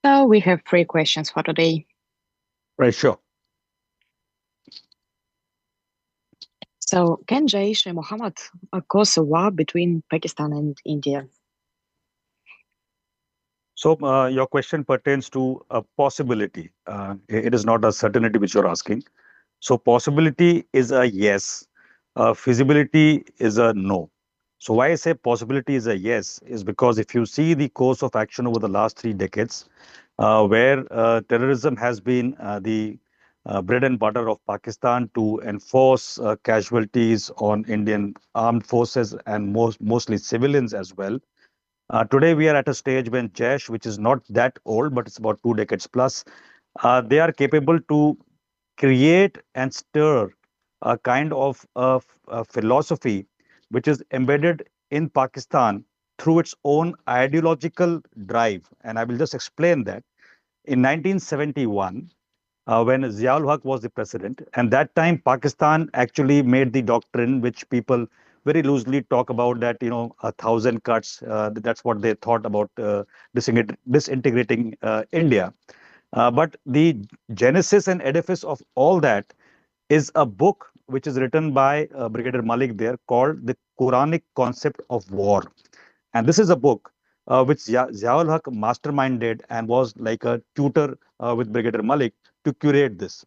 So we have three questions for today. Right, sure. So can Jaish-e-Mohammed cause a war between Pakistan and India? So your question pertains to a possibility. It is not a certainty which you're asking. So possibility is a yes. Feasibility is a no. So why I say possibility is a yes is because if you see the course of action over the last 3 decades, where terrorism has been the bread and butter of Pakistan to enforce casualties on Indian armed forces and mostly civilians as well. Today, we are at a stage when Jaish, which is not that old, but it's about 2 decades plus, they are capable to create and stir a kind of a philosophy which is embedded in Pakistan through its own ideological drive. And I will just explain that. In 1971, when Ziaul Haq was the president. And that time, Pakistan actually made the doctrine which people very loosely talk about that, 1,000 cuts. That's what they thought about disintegrating India. But the genesis and edifice of all that is a book which is written by Brigadier Malik there called The Quranic Concept of War. And this is a book which Ziaul Haq masterminded and was like a tutor with Brigadier Malik to curate this.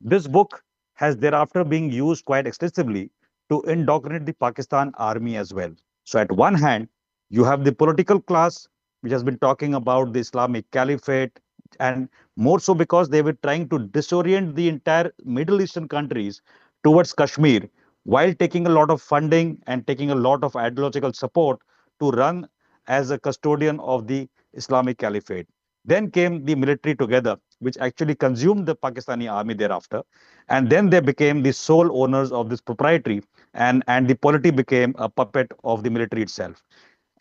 This book has thereafter been used quite extensively to indoctrinate the Pakistan army as well. So, at one hand, you have the political class, which has been talking about the Islamic Caliphate, and more so because they were trying to disorient the entire Middle Eastern countries towards Kashmir while taking a lot of funding and taking a lot of ideological support to run as a custodian of the Islamic Caliphate. Then came the military together, which actually consumed the Pakistani army thereafter. And then they became the sole owners of this proprietary, and the polity became a puppet of the military itself.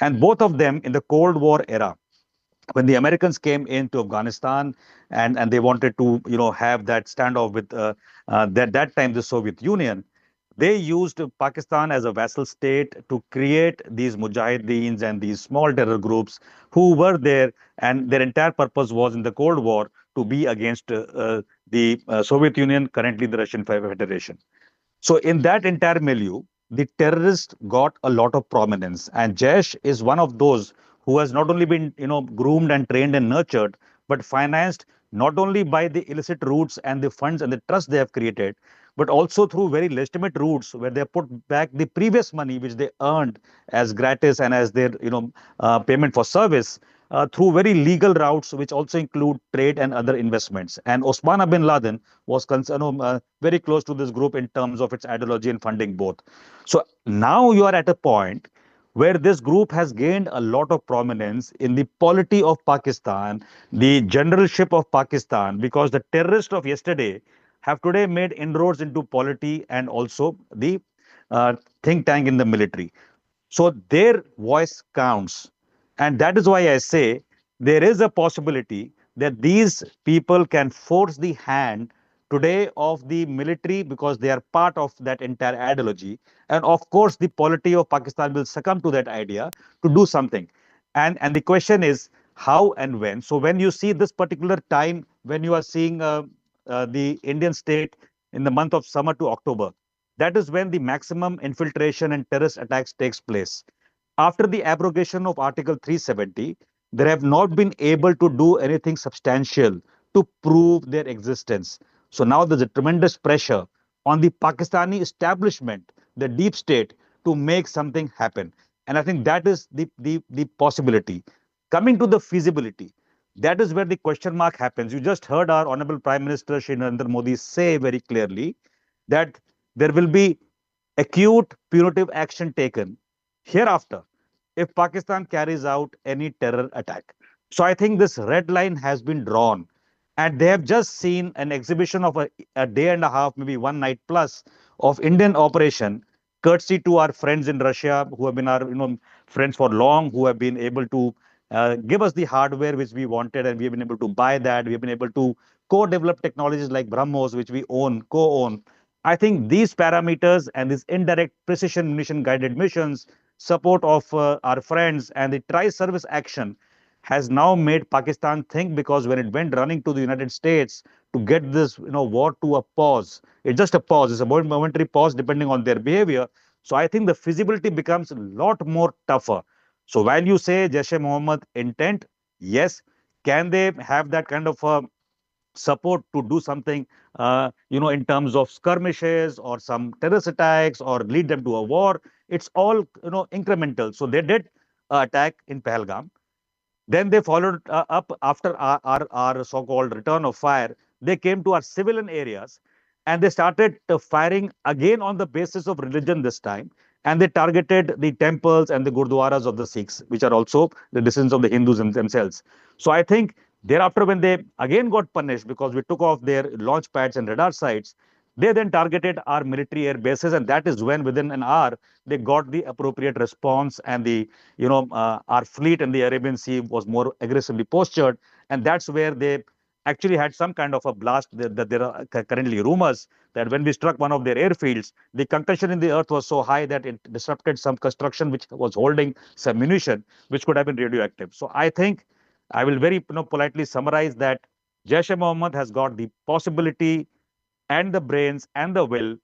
And both of them in the Cold War era, when the Americans came into Afghanistan and they wanted to have that standoff with that time the Soviet Union, they used Pakistan as a vassal state to create these mujahideens and these small terror groups who were there, and their entire purpose was in the Cold War to be against the Soviet Union, currently the Russian Federation. So in that entire milieu, the terrorists got a lot of prominence, and Jaish is one of those who has not only been groomed and trained and nurtured, but financed not only by the illicit routes and the funds and the trust they have created, but also through very legitimate routes where they put back the previous money which they earned as gratis and as their payment for service through very legal routes, which also include trade and other investments. And Osama bin Laden was very close to this group in terms of its ideology and funding both. So now you are at a point where this group has gained a lot of prominence in the polity of Pakistan, the generalship of Pakistan, because the terrorists of yesterday have today made inroads into polity and also the uh, think tank in the military. So their voice counts. And that is why I say there is a possibility that these people can force the hand today of the military because they are part of that entire ideology. And of course, the polity of Pakistan will succumb to that idea to do something. And the question is how and when. So when you see this particular time, when you are seeing the Indian state in the month of summer to October, that is when the maximum infiltration and terrorist attacks takes place. After the abrogation of Article 370, they have not been able to do anything substantial to prove their existence. So now there's a tremendous pressure on the Pakistani establishment, the deep state, to make something happen. And I think that is the possibility. Coming to the feasibility, that is where the question mark happens. You just heard our Honorable Prime Minister Shri Narendra Modi say very clearly that there will be acute punitive action taken hereafter if Pakistan carries out any terror attack. So I think this red line has been drawn, and they have just seen an exhibition of a day and a half, maybe one night plus, of Indian operation, courtesy to our friends in Russia who have been our friends for long, who have been able to give us the hardware which we wanted, and we have been able to buy that. We have been able to co-develop technologies like BrahMos, which we own, co-own. I think these parameters and these indirect precision munition guided missions, support of our friends, and the tri-service action has now made Pakistan think, because when it went running to the United States to get this war to a pause, it's just a pause, it's a momentary pause depending on their behavior. So I think the feasibility becomes a lot more tougher. So while you say Jaish-e-Mohammed intent, yes, can they have that kind of support to do something, in terms of skirmishes or some terrorist attacks or lead them to a war? It's all, incremental. So they did attack in Pahalgam. Then they followed up after our so-called return of fire. They came to our civilian areas and they started firing again on the basis of religion this time. And they targeted the temples and the gurdwaras of the Sikhs, which are also the descendants of the Hindus themselves. So I think thereafter, when they again got punished because we took off their launch pads and radar sites, they then targeted our military air bases. And that is when, within an hour, they got the appropriate response, and our fleet in the Arabian Sea was more aggressively postured, and that's where they actually had some kind of a blast. That there are currently rumors that when we struck one of their airfields, the concussion in the earth was so high that it disrupted some construction which was holding some munition, which could have been radioactive. So I think I will very politely summarize that Jaish-e-Mohammed has got the possibility and the brains and the will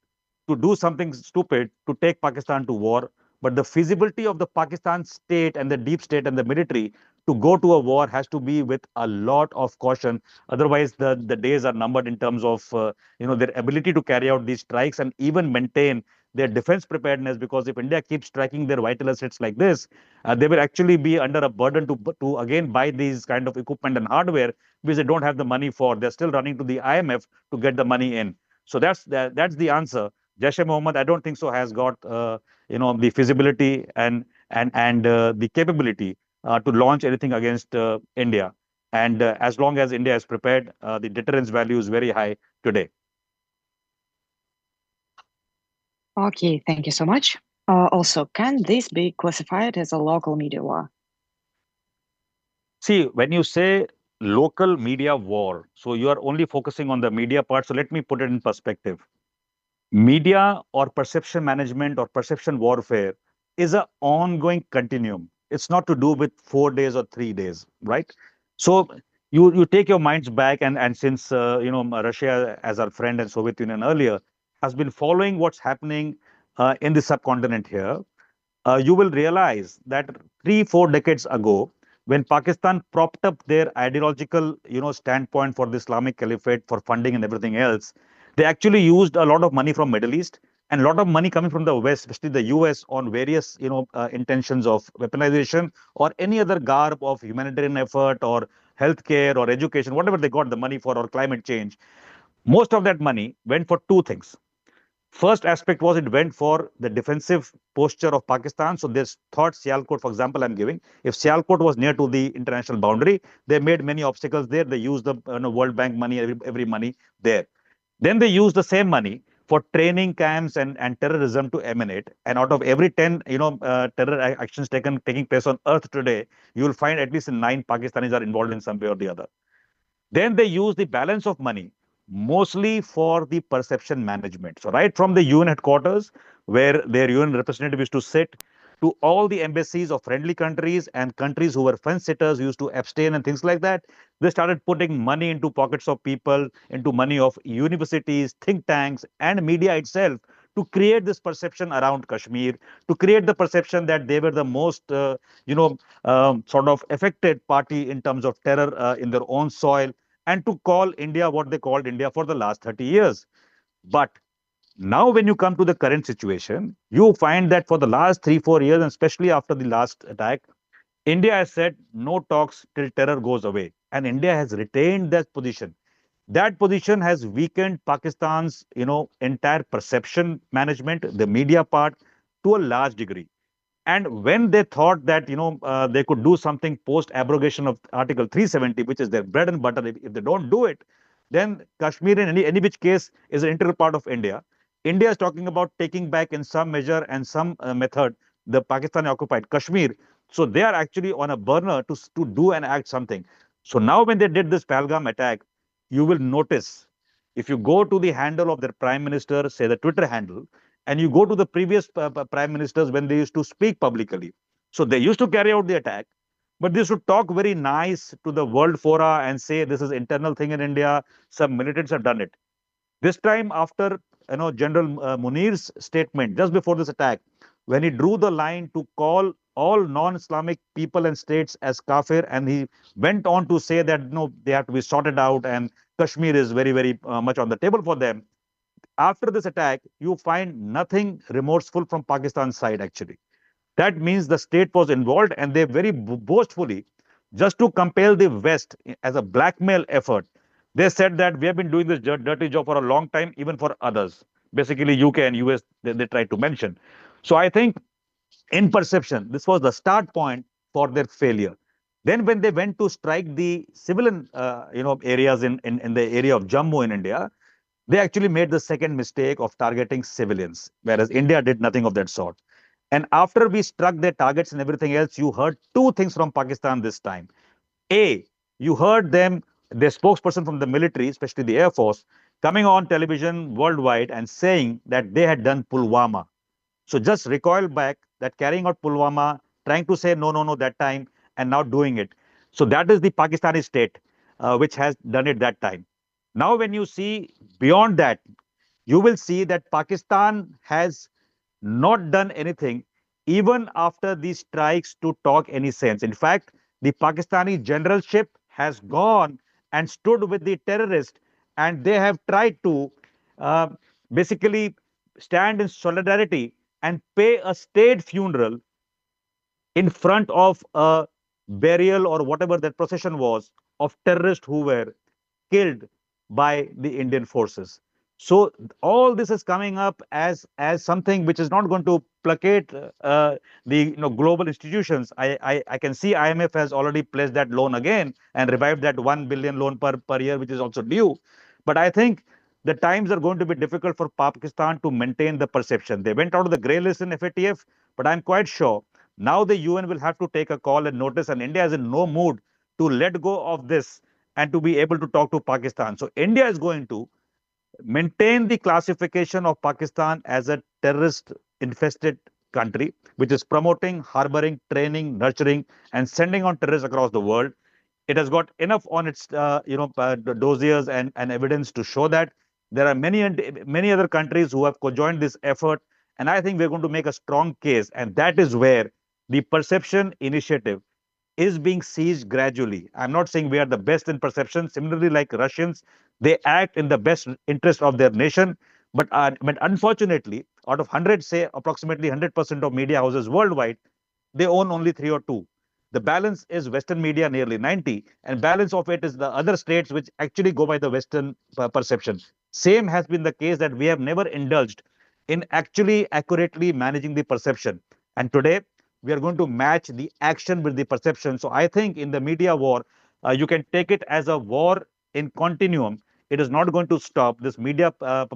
to do something stupid to take Pakistan to war. But the feasibility of the Pakistan state and the deep state and the military to go to a war has to be with a lot of caution. Otherwise, the days are numbered in terms of their ability to carry out these strikes and even maintain their defense preparedness. Because if India keeps striking their vital assets like this, they will actually be under a burden to again buy these kind of equipment and hardware, which they don't have the money for. They're still running to the IMF to get the money in. So that's the answer. Jaish-e-Mohammed, I don't think so, has got the feasibility and the capability to launch anything against India. And as long as India is prepared, the deterrence value is very high today. Okay, thank you so much. Also, can this be classified as a local media war? See, when you say local media war, so you are only focusing on the media part. So let me put it in perspective. Media or perception management or perception warfare is an ongoing continuum. It's not to do with 4 days or 3 days, right? So you take your minds back, and since Russia, as our friend, and Soviet Union earlier, has been following what's happening in the subcontinent here, you will realize that 3 4 decades ago, when Pakistan propped up their ideological standpoint for the Islamic Caliphate for funding and everything else, they actually used a lot of money from Middle East and a lot of money coming from the West, especially the US, on various intentions of weaponization or any other garb of humanitarian effort or healthcare or education, whatever they got the money for, or climate change. Most of that money went for two things. First aspect was it went for the defensive posture of Pakistan. So this thought Sialkot, for example, I'm giving. If Sialkot was near to the international boundary, they made many obstacles there. They used the World Bank money, every money there. Then they used the same money for training camps and terrorism to emanate. And out of every 10 terror actions taking place on earth today, you will find at least 9 Pakistanis are involved in some way or the other. Then they use the balance of money mostly for the perception management. So right from the UN headquarters, where their UN representative used to sit, to all the embassies of friendly countries and countries who were fence sitters used to abstain and things like that, they started putting money into pockets of people, into money of universities, think tanks, and media itself, to create this perception around Kashmir, to create the perception that they were the most, sort of affected party in terms of terror in their own soil, and to call India what they called India for the last 30 years. But now, when you come to the current situation, you find that for the last 3 4 years, and especially after the last attack, India has said no talks till terror goes away. And India has retained that position. That position has weakened Pakistan's, entire perception management, the media part, to a large degree. And when they thought that they could do something post abrogation of Article 370, which is their bread and butter, if they don't do it, then Kashmir, in any which case, is an integral part of India. India is talking about taking back in some measure and some method the Pakistani occupied Kashmir. So they are actually on a burner to do and act something. So now when they did this Pahalgam attack, you will notice, if you go to the handle of their prime minister, say the Twitter handle, and you go to the previous prime ministers when they used to speak publicly. So they used to carry out the attack. But they should talk very nice to the world fora and say this is internal thing in India. Some militants have done it. This time, after General Munir's statement just before this attack, when he drew the line to call all non-Islamic people and states as kafir, and he went on to say that no, they have to be sorted out, and Kashmir is very, very much on the table for them. After this attack, you find nothing remorseful from Pakistan's side actually. That means the state was involved, and they very boastfully, just to compel the West as a blackmail effort, they said that we have been doing this dirty job for a long time, even for others. Basically, UK and US, they tried to mention. So I think, in perception, this was the start point for their failure. Then, when they went to strike the civilian, areas in the area of Jammu in India, they actually made the second mistake of targeting civilians, whereas India did nothing of that sort. And after we struck their targets and everything else, you heard two things from Pakistan this time. A, you heard them, their spokesperson from the military, especially the Air Force, coming on television worldwide and saying that they had done Pulwama. So just recoil back that carrying out Pulwama, trying to say no, no, no that time, and now doing it. So that is the Pakistani state which has done it that time. Now, when you see beyond that, you will see that Pakistan has not done anything even after these strikes to talk any sense. In fact, the Pakistani generalship has gone and stood with the terrorists, and they have tried to uh, basically stand in solidarity and pay a state funeral in front of a burial or whatever that procession was of terrorists who were killed by the Indian forces. So all this is coming up as something which is not going to placate the global institutions. I can see IMF has already pledged that loan again and revived that 1 billion loan per year, which is also due. But I think the times are going to be difficult for Pakistan to maintain the perception. They went out of the grey list in FATF, but I'm quite sure now the UN will have to take a call and notice, and India is in no mood to let go of this and to be able to talk to Pakistan. So India is going to maintain the classification of Pakistan as a terrorist infested country, which is promoting, harboring, training, nurturing, and sending on terrorists across the world. It has got enough on its dossiers and evidence to show that there are many other countries who have co-joined this effort, and I think we're going to make a strong case, and that is where the perception initiative is being seized gradually. I'm not saying we are the best in perception. Similarly, like Russians, they act in the best interest of their nation. But unfortunately, out of 100, say approximately 100% of media houses worldwide, they own only three or two. The balance is Western media, nearly 90, and balance of it is the other states which actually go by the Western perception. Same has been the case that we have never indulged in actually accurately managing the perception. And today, we are going to match the action with the perception. So I think in the media war, you can take it as a war in continuum. It is not going to stop. This media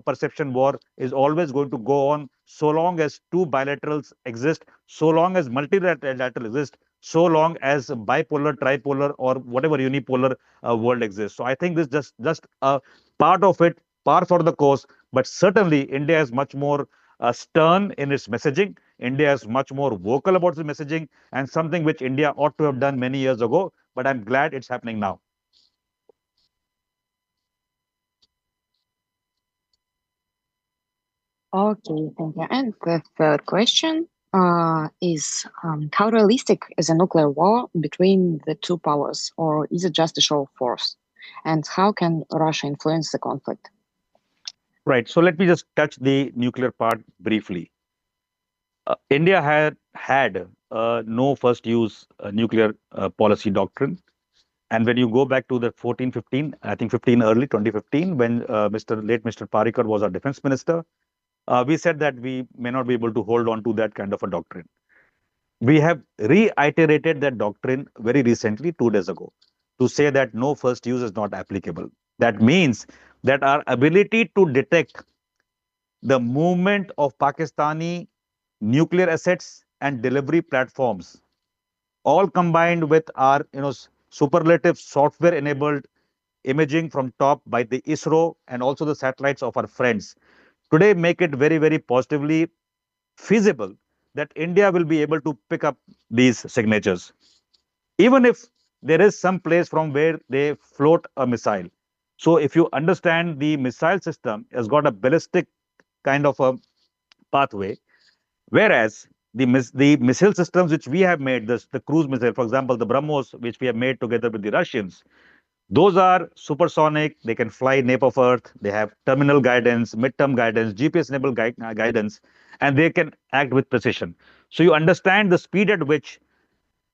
perception war is always going to go on so long as two bilaterals exist, so long as multilateral exists, so long as bipolar, tripolar, or whatever unipolar world exists. So I think this just a part of it, par for the course. But certainly, India is much more stern in its messaging. India is much more vocal about its messaging, and something which India ought to have done many years ago. But I'm glad it's happening now. Okay, thank you. And the third question is how realistic is a nuclear war between the two powers, or is it just a show of force? And how can Russia influence the conflict? Right. So let me just touch the nuclear part briefly. India had no first use nuclear policy doctrine. And when you go back to the 14, 15, I think 15 early 2015, when Mr. Parikar was our defense minister, we said that we may not be able to hold on to that kind of a doctrine. We have reiterated that doctrine very recently, 2 days ago, to say that no first use is not applicable. That means that our ability to detect the movement of Pakistani nuclear assets and delivery platforms, all combined with our superlative software enabled imaging from top by the ISRO and also the satellites of our friends, today make it very, very positively feasible that India will be able to pick up these signatures. even if there is some place from where they float a missile. So if you understand, the missile system has got a ballistic kind of a pathway, whereas the missile systems which we have made, the cruise missile, for example, the BrahMos, which we have made together with the Russians, those are supersonic. They can fly nape of Earth. They have terminal guidance, midterm guidance, GPS-enabled guidance, and they can act with precision. So you understand the speed at which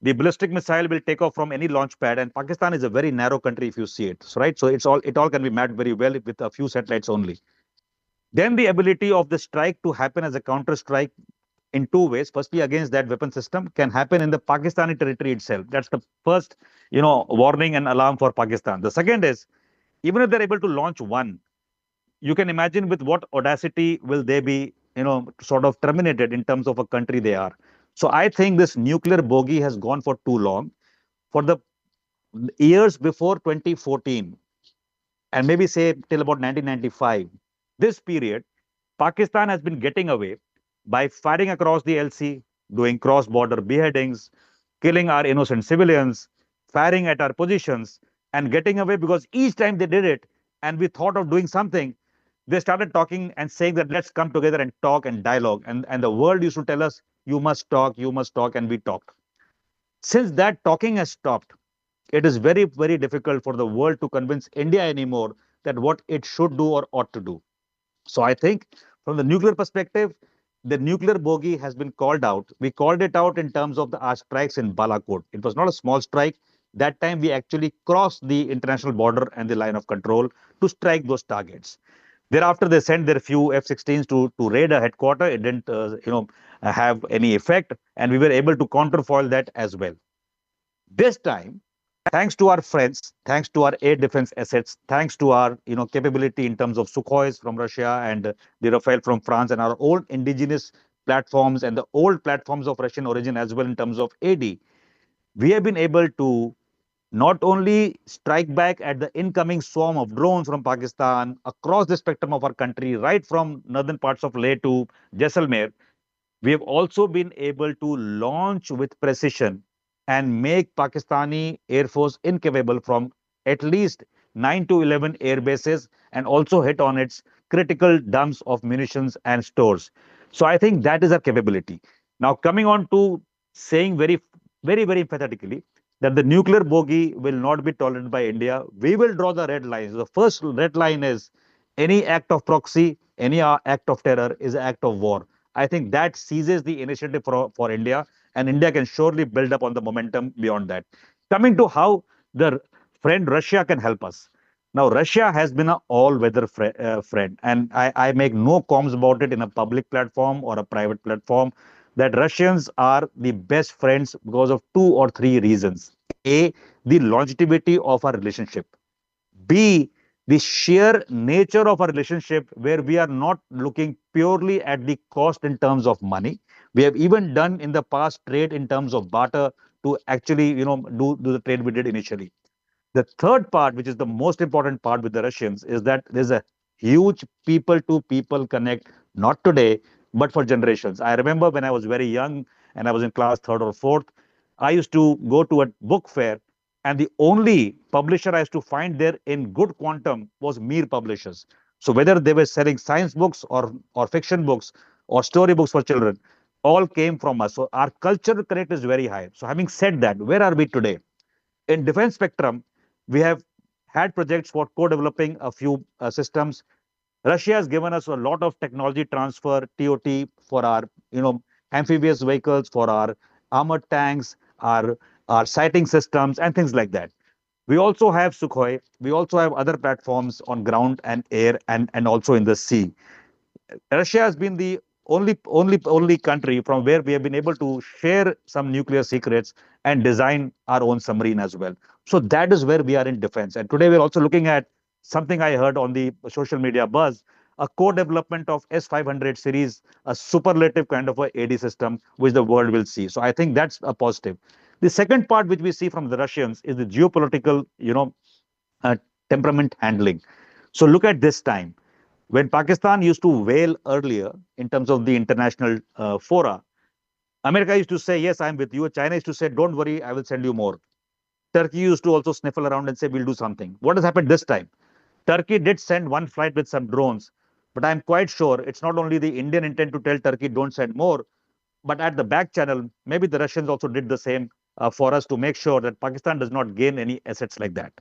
the ballistic missile will take off from any launch pad. And Pakistan is a very narrow country if you see it, so, right? So it all can be mapped very well with a few satellites only. Then the ability of the strike to happen as a counter strike in two ways. Firstly, against that weapon system can happen in the Pakistani territory itself. That's the first, warning and alarm for Pakistan. The second is, even if they're able to launch one, you can imagine with what audacity will they be, sort of terminated in terms of a country they are. So I think this nuclear bogey has gone for too long. For the years before 2014, and maybe say till about 1995, this period, Pakistan has been getting away by firing across the LC, doing cross border beheadings, killing our innocent civilians, firing at our positions, and getting away because each time they did it and we thought of doing something, they started talking and saying that let's come together and talk and dialogue. And the world used to tell us, you must talk, and we talked. Since that talking has stopped, it is very, very difficult for the world to convince India anymore that what it should do or ought to do. So I think from the nuclear perspective, the nuclear bogey has been called out. We called it out in terms of our strikes in Balakot. It was not a small strike. That time we actually crossed the international border and the line of control to strike those targets. Thereafter, they sent their few F-16s to raid a headquarter. It didn't, have any effect, and we were able to counterfoil that as well. This time, thanks to our friends, thanks to our air defense assets, thanks to our capability in terms of Sukhois from Russia and the Rafale from France and our old indigenous platforms and the old platforms of Russian origin as well in terms of AD, we have been able to not only strike back at the incoming swarm of drones from Pakistan across the spectrum of our country, right from northern parts of Leh to Jaisalmer, we have also been able to launch with precision and make Pakistani Air Force incapable from at least 9 to 11 air bases and also hit on its critical dumps of munitions and stores. So I think that is our capability. Now, coming on to saying very, very, very emphatically that the nuclear bogey will not be tolerated by India, we will draw the red lines. The first red line is any act of proxy, any act of terror is an act of war. I think that seizes the initiative for India, and India can surely build up on the momentum beyond that. Coming to how the friend Russia can help us. Now, Russia has been an all-weather friend, and I make no qualms about it in a public platform or a private platform that Russians are the best friends because of two or three reasons. A, the longevity of our relationship. B, the sheer nature of our relationship, where we are not looking purely at the cost in terms of money. We have even done in the past trade in terms of barter to actually, do the trade we did initially. The third part, which is the most important part with the Russians, is that there's a huge people to people connect, not today, but for generations. I remember when I was very young and I was in class third or fourth, I used to go to a book fair, and the only publisher I used to find there in good quantum was Mir Publishers. So whether they were selling science books or fiction books or story books for children, all came from us. So our cultural connect is very high. So having said that, where are we today? In defense spectrum, we have had projects for co-developing a few systems. Russia has given us a lot of technology transfer, TOT, for our amphibious vehicles, for our armored tanks, our sighting systems, and things like that. We also have Sukhoi. We also have other platforms on ground and air and also in the sea. Russia has been the only country from where we have been able to share some nuclear secrets and design our own submarine as well. So that is where we are in defense. And today we're also looking at something I heard on the social media buzz, a co-development of S500 series, a superlative kind of a AD system, which the world will see. So I think that's a positive. The second part which we see from the Russians is the geopolitical, uh, temperament handling. So look at this time. When Pakistan used to wail earlier in terms of the international fora, America used to say, yes, I'm with you. China used to say, don't worry, I will send you more. Turkey used to also sniffle around and say, we'll do something. What has happened this time? Turkey did send one flight with some drones, but I'm quite sure it's not only the Indian intent to tell Turkey don't send more, but at the back channel, maybe the Russians also did the same for us to make sure that Pakistan does not gain any assets like that.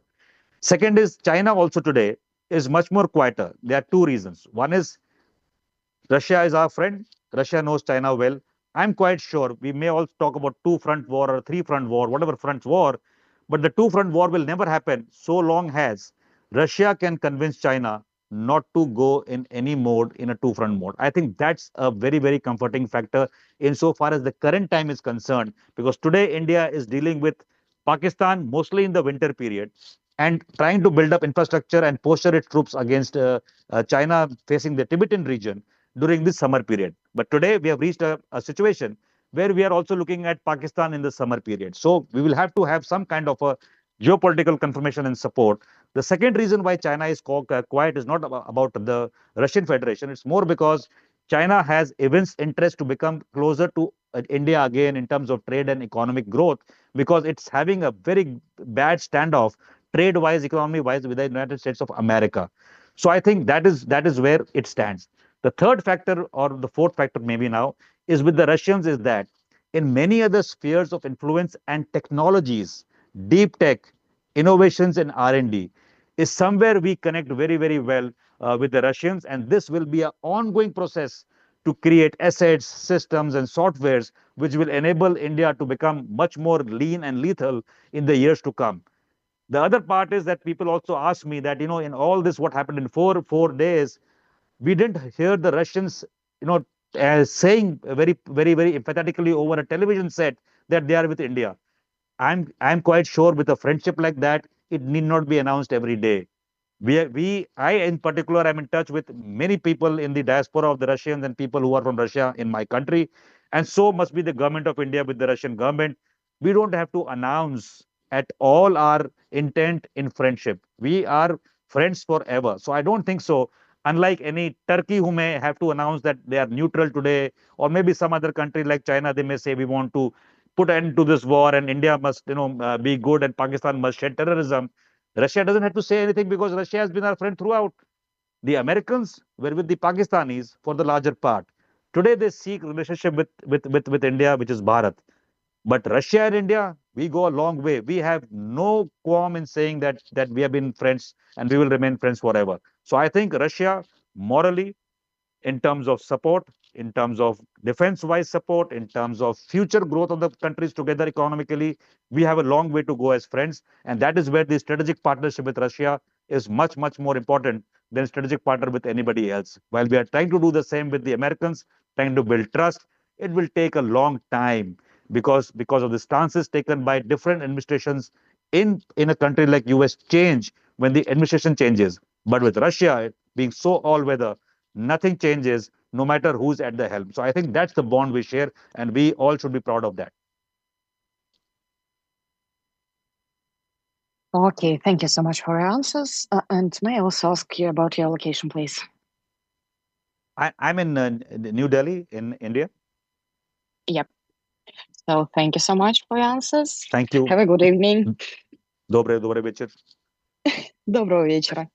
Second is China also today is much more quieter. There are two reasons. One is Russia is our friend. Russia knows China well. I'm quite sure we may also talk about two-front war or three-front war, whatever front war, but the two-front war will never happen so long as Russia can convince China not to go in any mode in a two-front mode. I think that's a very, very comforting factor insofar as the current time is concerned, because today India is dealing with Pakistan mostly in the winter period and trying to build up infrastructure and posture its troops against China facing the Tibetan region during this summer period. But today we have reached a situation where we are also looking at Pakistan in the summer period. So we will have to have some kind of a geopolitical confirmation and support. The second reason why China is quiet is not about the Russian Federation. It's more because China has evinced interest to become closer to India again in terms of trade and economic growth, because it's having a very bad standoff trade-wise, economy-wise with the United States of America. So I think that is where it stands. The third factor, or the fourth factor maybe now, is with the Russians is that in many other spheres of influence and technologies, deep tech, innovations and R&D is somewhere we connect very, very well with the Russians. And this will be an ongoing process to create assets, systems and softwares which will enable India to become much more lean and lethal in the years to come. The other part is that people also ask me that, in all this, what happened in four days, we didn't hear the Russians, saying very, very, very emphatically over a television set that they are with India. I'm quite sure with a friendship like that, it need not be announced every day. I in particular, am in touch with many people in the diaspora of the Russians and people who are from Russia in my country, and so must be the government of India with the Russian government. We don't have to announce at all our intent in friendship. We are friends forever. So I don't think so. Unlike any Turkey who may have to announce that they are neutral today, or maybe some other country like China, they may say we want to put an end to this war and India must, be good and Pakistan must shed terrorism. Russia doesn't have to say anything because Russia has been our friend throughout. The Americans were with the Pakistanis for the larger part. Today they seek relationship with India, which is Bharat. But Russia and India, we go a long way. We have no qualm in saying that we have been friends and we will remain friends forever. So I think Russia, morally, in terms of support, in terms of defense-wise support, in terms of future growth of the countries together economically, we have a long way to go as friends. And that is where the strategic partnership with Russia is much, much more important than strategic partner with anybody else. While we are trying to do the same with the Americans, trying to build trust, it will take a long time because of the stances taken by different administrations in a country like US change when the administration changes. But with Russia being so all-weather, nothing changes no matter who's at the helm. So I think that's the bond we share, and we all should be proud of that. Okay, thank you so much for your answers. And may I also ask you about your location, please? I'm in New Delhi in India. Yep. So thank you so much for your answers. Thank you. Have a good evening. Добрый вечер. Доброго вечера.